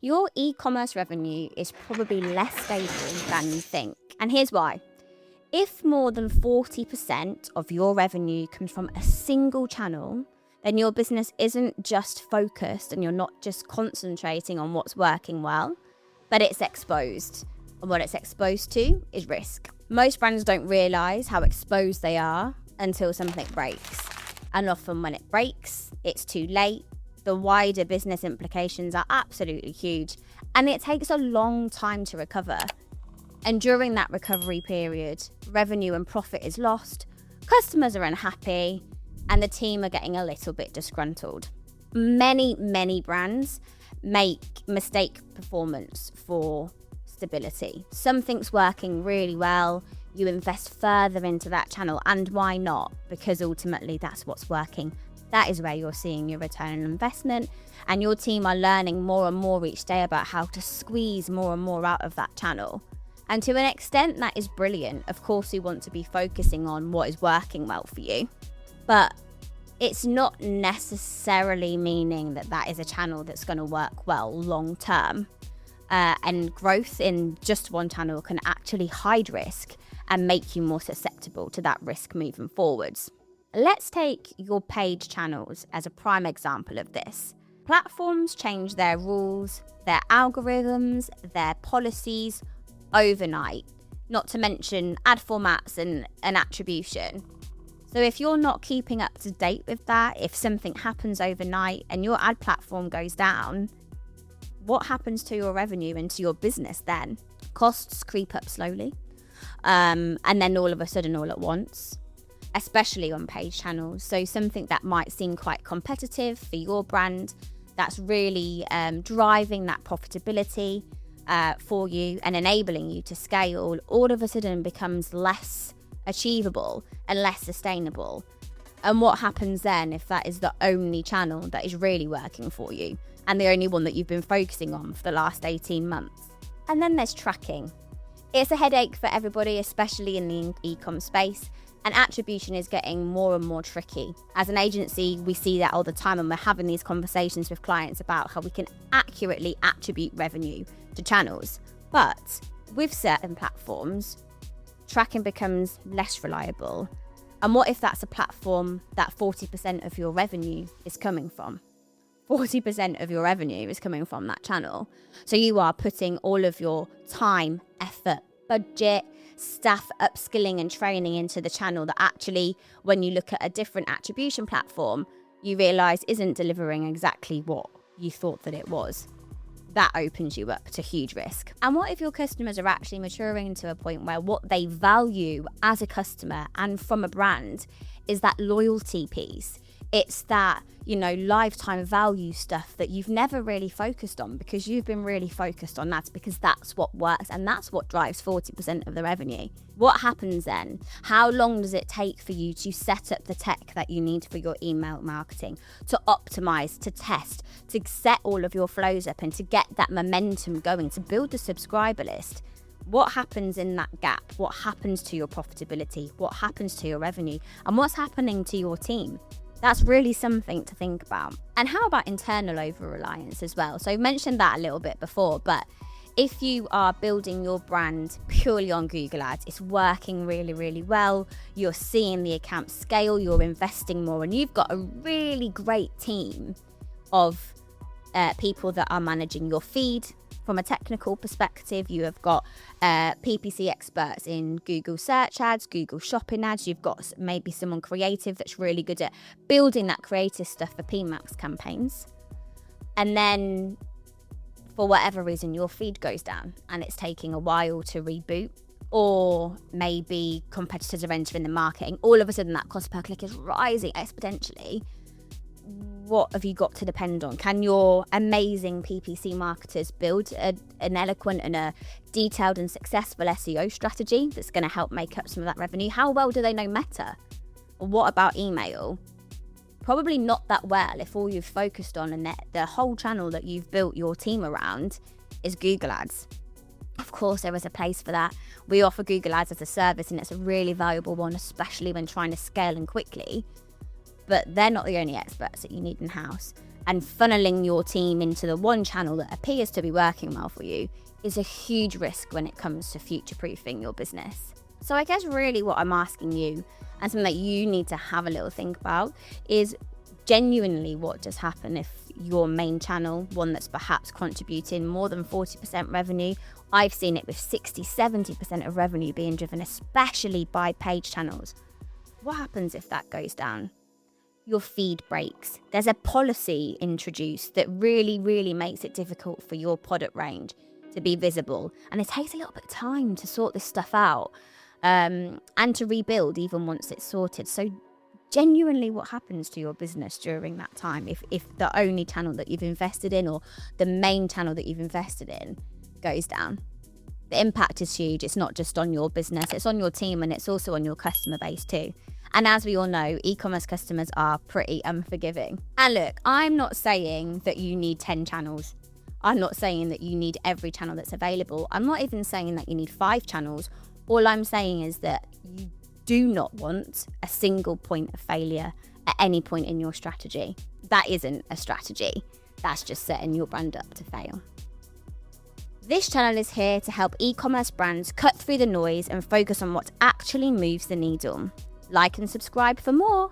Your e-commerce revenue is probably less stable than you think. And here's why. If more than 40% of your revenue comes from a single channel, then your business isn't just focused and you're not just concentrating on what's working well, but it's exposed. And what it's exposed to is risk. Most brands don't realize how exposed they are until something breaks. And often when it breaks, it's too late. The wider business implications are absolutely huge, and it takes a long time to recover. And during that recovery period, revenue and profit is lost, customers are unhappy, and the team are getting a little bit disgruntled. Many brands make mistake performance for stability. Something's working really well, you invest further into that channel, and why not? Because ultimately that's what's working. That is where you're seeing your return on investment, and your team are learning more and more each day about how to squeeze more and more out of that channel. And to an extent, that is brilliant. Of course, you want to be focusing on what is working well for you, but it's not necessarily meaning that that is a channel that's going to work well long term. And growth in just one channel can actually hide risk and make you more susceptible to that risk moving forwards. Let's take your paid channels as a prime example of this. Platforms change their rules, their algorithms, their policies overnight, not to mention ad formats and attribution. So if you're not keeping up to date with that, if something happens overnight and your ad platform goes down, what happens to your revenue and to your business then? Costs creep up slowly, and then all of a sudden, all at once, especially on paid channels. So something that might seem quite competitive for your brand, that's really driving that profitability for you and enabling you to scale, all of a sudden becomes less achievable and less sustainable. And what happens then if that is the only channel that is really working for you and the only one that you've been focusing on for the last 18 months? And then there's tracking. It's a headache for everybody, especially in the e-com space, and attribution is getting more and more tricky. As an agency, we see that all the time, and we're having these conversations with clients about how we can accurately attribute revenue to channels. But with certain platforms, tracking becomes less reliable. And what if that's a platform that 40% of your revenue is coming from? 40% of your revenue is coming from that channel. So you are putting all of your time, effort, budget, staff upskilling and training into the channel that actually, when you look at a different attribution platform, you realize isn't delivering exactly what you thought that it was. That opens you up to huge risk. And what if your customers are actually maturing to a point where what they value as a customer and from a brand is that loyalty piece? It's that, lifetime value stuff that you've never really focused on because you've been really focused on that because that's what works and that's what drives 40% of the revenue. What happens then? How long does it take for you to set up the tech that you need for your email marketing, to optimize, to test, to set all of your flows up and to get that momentum going, to build the subscriber list? What happens in that gap? What happens to your profitability? What happens to your revenue? And what's happening to your team? That's really something to think about. And how about internal over-reliance as well? So I've mentioned that a little bit before, but if you are building your brand purely on Google Ads, it's working really, really well. You're seeing the account scale, you're investing more, and you've got a really great team of people that are managing your feed. From a technical perspective, you have got PPC experts in Google search ads, Google shopping ads. You've got maybe someone creative that's really good at building that creative stuff for PMAX campaigns. And then for whatever reason, your feed goes down and it's taking a while to reboot, or maybe competitors are entering the market and all of a sudden that cost per click is rising exponentially. What have you got to depend on? Can your amazing PPC marketers build an eloquent and a detailed and successful SEO strategy that's going to help make up some of that revenue? How well do they know Meta? Or what about email? Probably not that well if all you've focused on and the whole channel that you've built your team around is Google Ads. Of course, there is a place for that. We offer Google Ads as a service and it's a really valuable one, especially when trying to scale and quickly. But they're not the only experts that you need in-house. and funneling your team into the one channel that appears to be working well for you is a huge risk when it comes to future-proofing your business. So I guess really what I'm asking you, and something that you need to have a little think about, is genuinely what does happen if your main channel, one that's perhaps contributing more than 40% revenue, I've seen it with 60-70% of revenue being driven especially by paid channels. What happens if that goes down? Your feed breaks. There's a policy introduced that really makes it difficult for your product range to be visible, and it takes a little bit of time to sort this stuff out and to rebuild even once it's sorted. So genuinely, what happens to your business during that time if the only channel that you've invested in, or the main channel that you've invested in, goes down? The impact is huge. It's not just on your business, it's on your team, and it's also on your customer base too. And as we all know, e-commerce customers are pretty unforgiving. And look, I'm not saying that you need 10 channels. I'm not saying that you need every channel that's available. I'm not even saying that you need 5 channels. All I'm saying is that you do not want a single point of failure at any point in your strategy. That isn't a strategy. That's just setting your brand up to fail. This channel is here to help e-commerce brands cut through the noise and focus on what actually moves the needle. Like and subscribe for more.